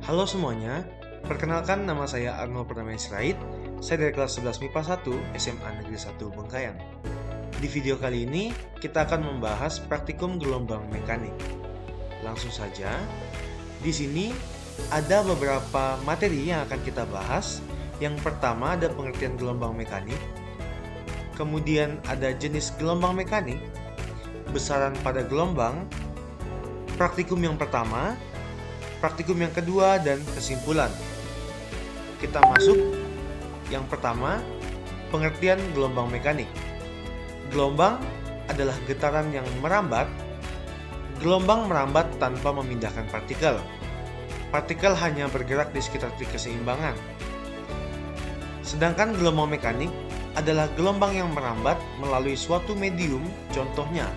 Halo semuanya, perkenalkan nama saya Arnold Purnama Sirait. Saya dari kelas 11 MIPA 1 SMA Negeri 1 Bengkayang. Di video kali ini, kita akan membahas praktikum gelombang mekanik. Langsung saja, di sini ada beberapa materi yang akan kita bahas. Yang pertama ada pengertian gelombang mekanik, kemudian ada jenis gelombang mekanik, besaran pada gelombang, praktikum yang pertama, praktikum yang kedua, dan kesimpulan. Kita masuk yang pertama, pengertian gelombang mekanik. Gelombang adalah getaran yang merambat. Gelombang merambat tanpa memindahkan partikel. Partikel hanya bergerak di sekitar titik keseimbangan. Sedangkan gelombang mekanik adalah gelombang yang merambat melalui suatu medium, contohnya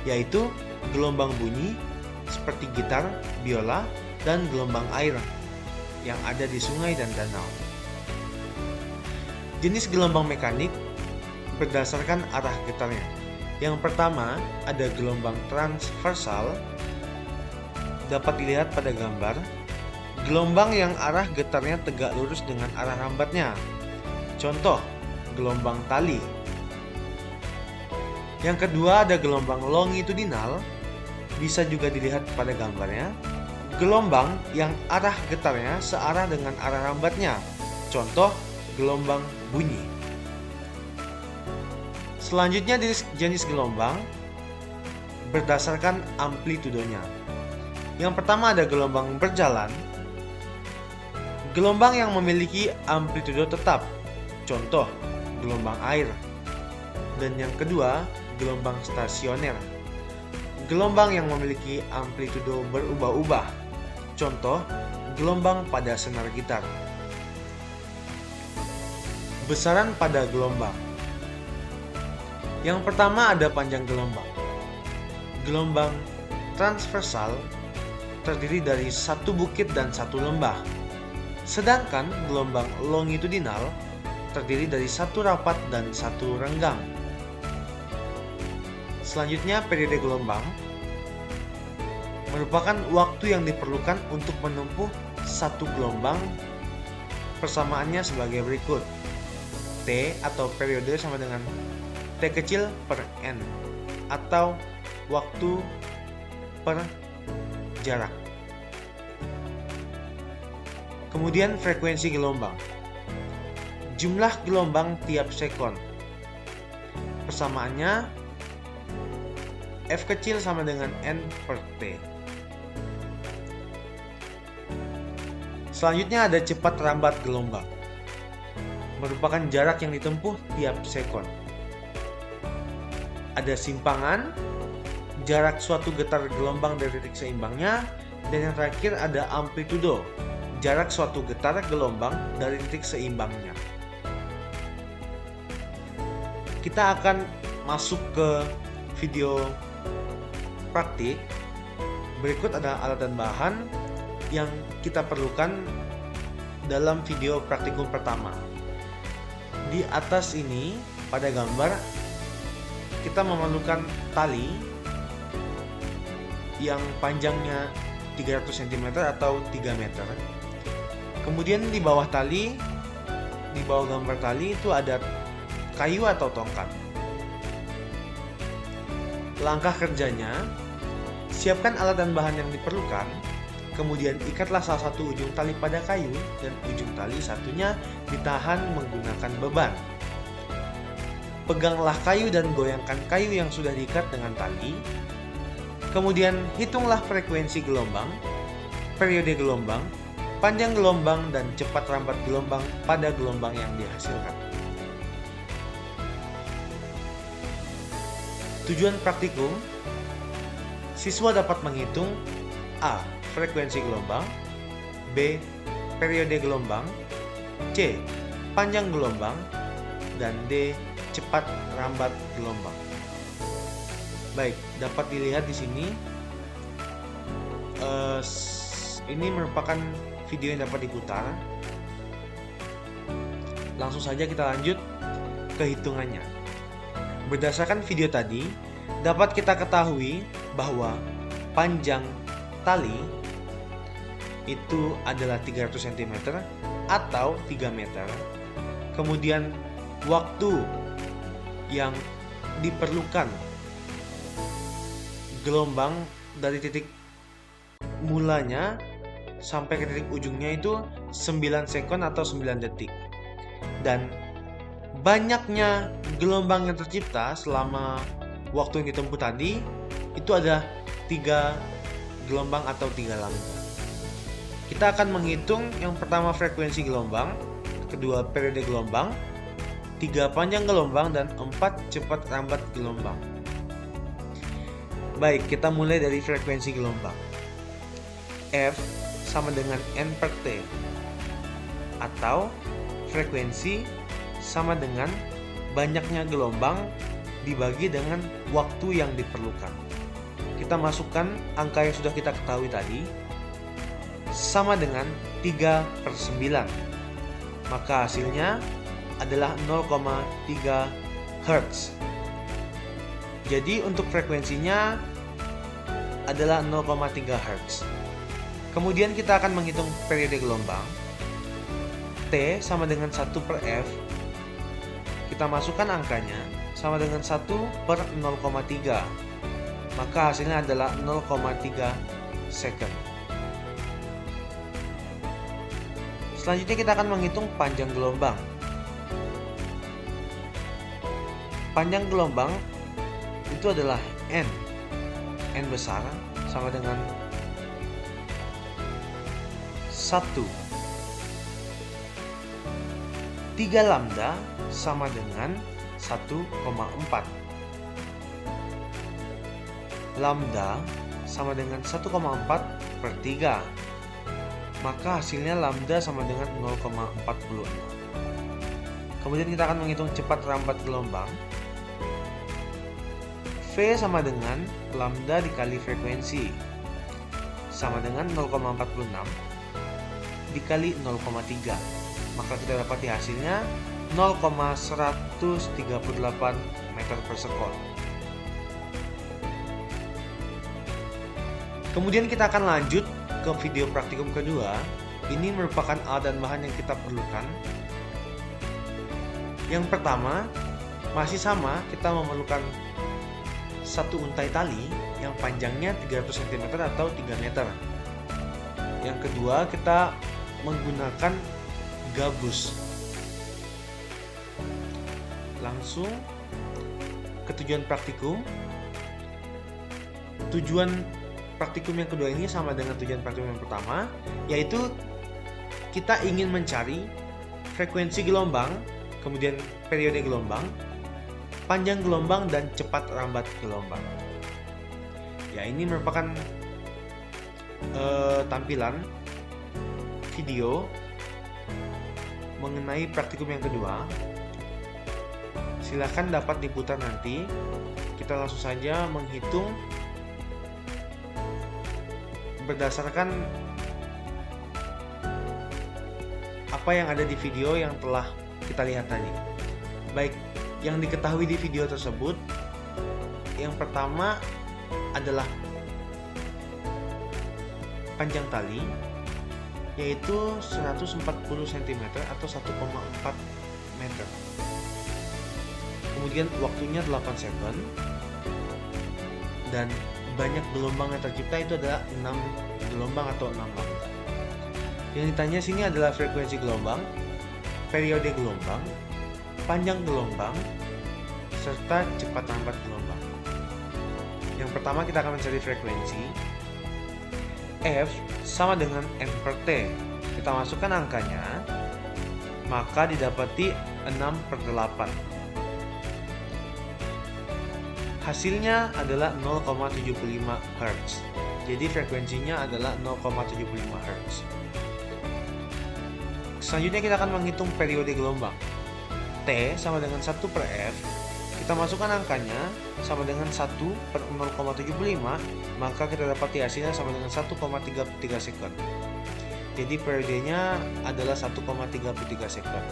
yaitu gelombang bunyi seperti gitar, biola, dan gelombang air yang ada di sungai dan danau. Jenis gelombang mekanik berdasarkan arah getarnya. Yang pertama ada gelombang transversal, dapat dilihat pada gambar. Gelombang yang arah getarnya tegak lurus dengan arah rambatnya. Contoh, gelombang tali. Yang kedua ada gelombang longitudinal, bisa juga dilihat pada gambarnya. Gelombang yang arah getarnya searah dengan arah rambatnya. Contoh, gelombang bunyi. Selanjutnya jenis gelombang berdasarkan amplitudonya. Yang pertama ada gelombang berjalan. Gelombang yang memiliki amplitudo tetap. Contoh, gelombang air. Dan yang kedua, gelombang stasioner. Gelombang yang memiliki amplitudo berubah-ubah. Contoh, gelombang pada senar gitar. Besaran pada gelombang. Yang pertama ada panjang gelombang. Gelombang transversal terdiri dari satu bukit dan satu lembah. Sedangkan gelombang longitudinal terdiri dari satu rapat dan satu renggang. Selanjutnya periode gelombang merupakan waktu yang diperlukan untuk menempuh satu gelombang. Persamaannya sebagai berikut. T atau periode sama dengan T kecil per N atau waktu per jarak. Kemudian frekuensi gelombang. Jumlah gelombang tiap sekon. Persamaannya F kecil sama dengan N per T. Selanjutnya ada cepat rambat gelombang. Merupakan jarak yang ditempuh tiap sekon. Ada simpangan, jarak suatu getar gelombang dari titik seimbangnya, dan yang terakhir ada amplitudo, jarak suatu getar gelombang dari titik seimbangnya. Kita akan masuk ke video praktik. Berikut ada alat dan bahan yang kita perlukan dalam video praktikum pertama. Di atas ini pada gambar kita memerlukan tali yang panjangnya 300 cm atau 3 meter. Kemudian di bawah tali, di bawah gambar tali itu ada kayu atau tongkat. Langkah kerjanya, siapkan alat dan bahan yang diperlukan, kemudian ikatlah salah satu ujung tali pada kayu dan ujung tali satunya ditahan menggunakan beban. Peganglah kayu dan goyangkan kayu yang sudah diikat dengan tali. Kemudian hitunglah frekuensi gelombang, periode gelombang, panjang gelombang, dan cepat rambat gelombang pada gelombang yang dihasilkan. Tujuan praktikum, siswa dapat menghitung A. Frekuensi gelombang, B. Periode gelombang, C. Panjang gelombang, dan D. Cepat rambat gelombang. Baik, dapat dilihat di sini. Ini merupakan video yang dapat diputar. Langsung saja kita lanjut ke hitungannya. Berdasarkan video tadi, dapat kita ketahui bahwa panjang tali itu adalah 300 cm atau 3 meter. Kemudian waktu yang diperlukan gelombang dari titik mulanya sampai ke titik ujungnya itu 9 sekon atau 9 detik. Dan banyaknya gelombang yang tercipta selama waktu yang ditempuh tadi itu ada 3 gelombang atau 3 lambda. Kita akan menghitung yang pertama frekuensi gelombang, kedua periode gelombang, 3 panjang gelombang, dan 4 cepat rambat gelombang. Baik, kita mulai dari frekuensi gelombang. F sama dengan N per T, atau frekuensi sama dengan banyaknya gelombang dibagi dengan waktu yang diperlukan. Kita masukkan angka yang sudah kita ketahui tadi, sama dengan 3 per 9. Maka hasilnya adalah 0,3 Hz. Jadi untuk frekuensinya adalah 0,3 Hz. Kemudian kita akan menghitung periode gelombang. T sama dengan 1 per F. Kita masukkan angkanya sama dengan 1 per 0,3. Maka hasilnya adalah 0,3 second. Selanjutnya kita akan menghitung panjang gelombang. Panjang gelombang itu adalah N. N besar sama dengan 1. 3 lambda sama dengan 1,4. Lambda sama dengan 1,4 per 3. Maka hasilnya lambda sama dengan 0,46. Kemudian kita akan menghitung cepat rambat gelombang. V sama dengan lambda dikali frekuensi, sama dengan 0,46 dikali 0,3. Maka kita dapati hasilnya 0,138 meter per sekon. Kemudian kita akan lanjut ke video praktikum kedua. Ini merupakan alat dan bahan yang kita perlukan. Yang pertama, masih sama, kita memerlukan satu untai tali yang panjangnya 300 cm atau 3 meter. Yang kedua, kita menggunakan gabus. Langsung ke tujuan praktikum. Tujuan praktikum yang kedua ini sama dengan tujuan praktikum yang pertama, yaitu kita ingin mencari frekuensi gelombang, kemudian periode gelombang, panjang gelombang, dan cepat rambat gelombang. Ya, ini merupakan tampilan video mengenai praktikum yang kedua. Silahkan dapat diputar nanti. Kita langsung saja menghitung berdasarkan apa yang ada di video yang telah kita lihat tadi. Baik, yang diketahui di video tersebut, yang pertama adalah panjang tali, yaitu 140 cm atau 1,4 meter. Kemudian waktunya 8 second, dan banyak gelombang yang tercipta itu adalah 6 gelombang atau 6 lambda. Yang ditanya sini adalah frekuensi gelombang, periode gelombang, panjang gelombang, serta cepat rambat gelombang. Yang pertama kita akan mencari frekuensi. F sama dengan N per T. Kita masukkan angkanya, maka didapati 6 per 8. Hasilnya adalah 0,75 Hz. Jadi frekuensinya adalah 0,75 Hz. Selanjutnya kita akan menghitung periode gelombang. T sama dengan 1 per F. Kita masukkan angkanya sama dengan 1 per 0,75, maka kita dapati hasilnya sama dengan 1,33 second. Jadi periodenya adalah 1,33 second.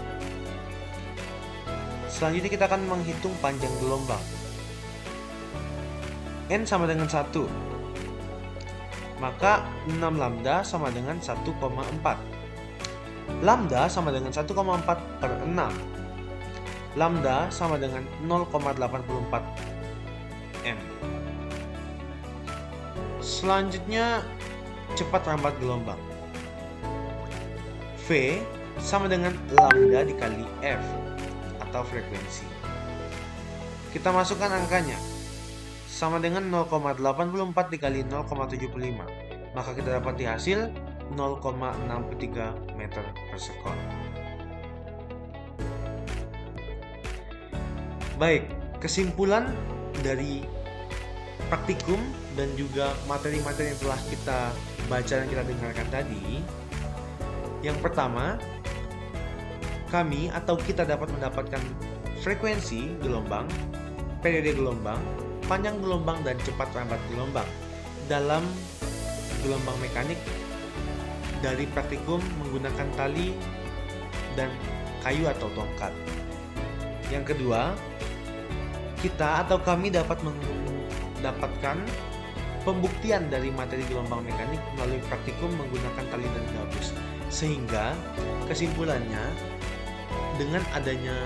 Selanjutnya kita akan menghitung panjang gelombang. N sama dengan 1. maka 6 lambda sama dengan 1,4. Lambda sama dengan 1,4 per 6. Lambda sama dengan 0,84 M. Selanjutnya, cepat rambat gelombang. V sama dengan lambda dikali F atau frekuensi. Kita masukkan angkanya. Sama dengan 0,84 dikali 0,75. Maka kita dapat di hasil 0,63 meter per sekon. Baik, kesimpulan dari praktikum dan juga materi-materi yang telah kita baca dan kita dengarkan tadi. Yang pertama, kami atau kita dapat mendapatkan frekuensi gelombang, periode gelombang, panjang gelombang, dan cepat rambat gelombang dalam gelombang mekanik dari praktikum menggunakan tali dan kayu atau tongkat. Yang kedua, kita atau kami dapat mendapatkan pembuktian dari materi gelombang mekanik melalui praktikum menggunakan tali dan gabus. Sehingga kesimpulannya, dengan adanya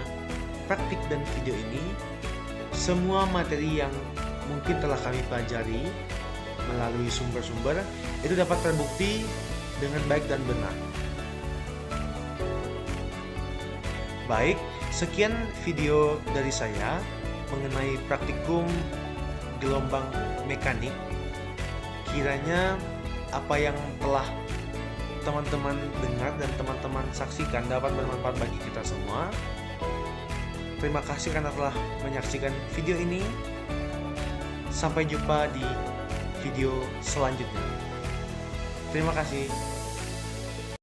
praktik dan video ini, semua materi yang mungkin telah kami pelajari melalui sumber-sumber itu dapat terbukti dengan baik dan benar. Baik, sekian video dari saya mengenai praktikum gelombang mekanik. Kiranya apa yang telah teman-teman dengar dan teman-teman saksikan dapat bermanfaat bagi kita semua. Terima kasih karena telah menyaksikan video ini. Sampai jumpa di video selanjutnya. Terima kasih.